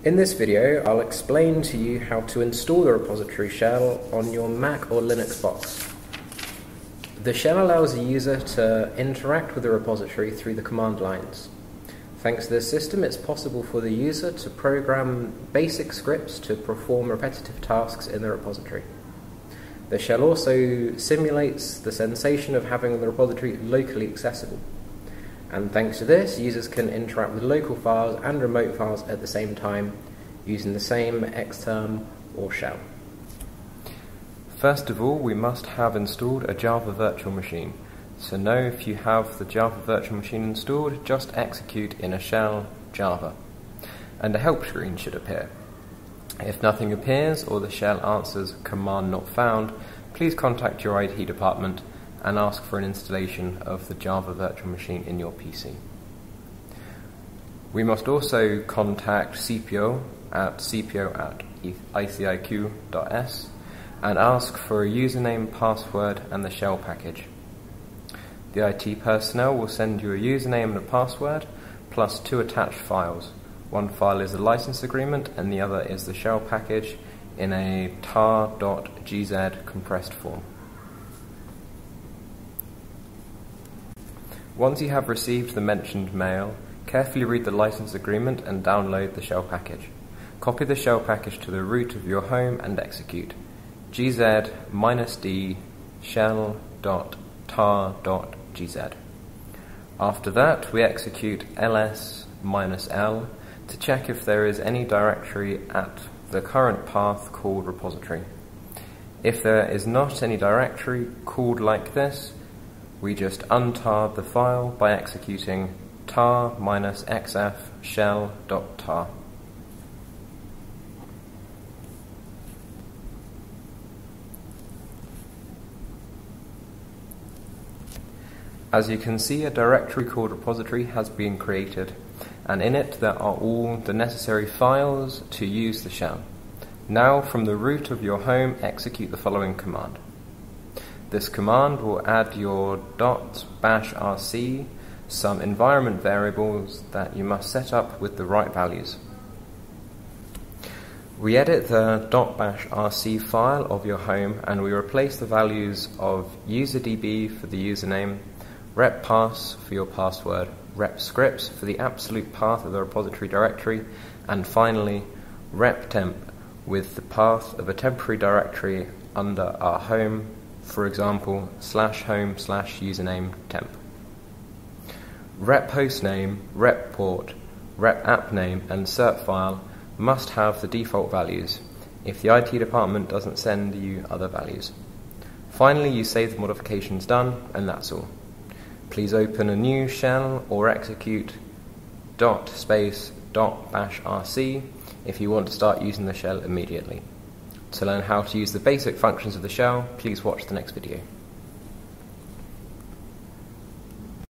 In this video, I'll explain to you how to install the repository shell on your Mac or Linux box. The shell allows the user to interact with the repository through the command lines. Thanks to this system, it's possible for the user to program basic scripts to perform repetitive tasks in the repository. The shell also simulates the sensation of having the repository locally accessible. And thanks to this, users can interact with local files and remote files at the same time using the same Xterm or shell. First of all, we must have installed a Java virtual machine. So know if you have the Java virtual machine installed, just execute in a shell Java. And a help screen should appear. If nothing appears or the shell answers command not found, please contact your IT department and ask for an installation of the Java virtual machine in your PC. We must also contact Scipio at iciq.s and ask for a username, password and the shell package. The IT personnel will send you a username and a password plus 2 attached files. One file is the license agreement and the other is the shell package in a tar.gz compressed form. Once you have received the mentioned mail, carefully read the license agreement and download the shell package. Copy the shell package to the root of your home and execute gz-d shell.tar.gz. After that, we execute ls-l to check if there is any directory at the current path called repository. If there is not any directory called like this, we just untar the file by executing tar-xf shell.tar. As you can see, a directory called repository has been created, and in it there are all the necessary files to use the shell. Now, from the root of your home, execute the following command. This command will add your .bashrc, some environment variables that you must set up with the right values. We edit the .bashrc file of your home and we replace the values of userdb for the username, reppass for your password, repscripts for the absolute path of the repository directory, and finally reptemp with the path of a temporary directory under our home, for example, /home/username temp. Rep hostname, rep port, rep app name, and cert file must have the default values if the IT department doesn't send you other values. Finally, you save the modifications done, and that's all. Please open a new shell or execute .bashrc if you want to start using the shell immediately. To learn how to use the basic functions of the shell, please watch the next video.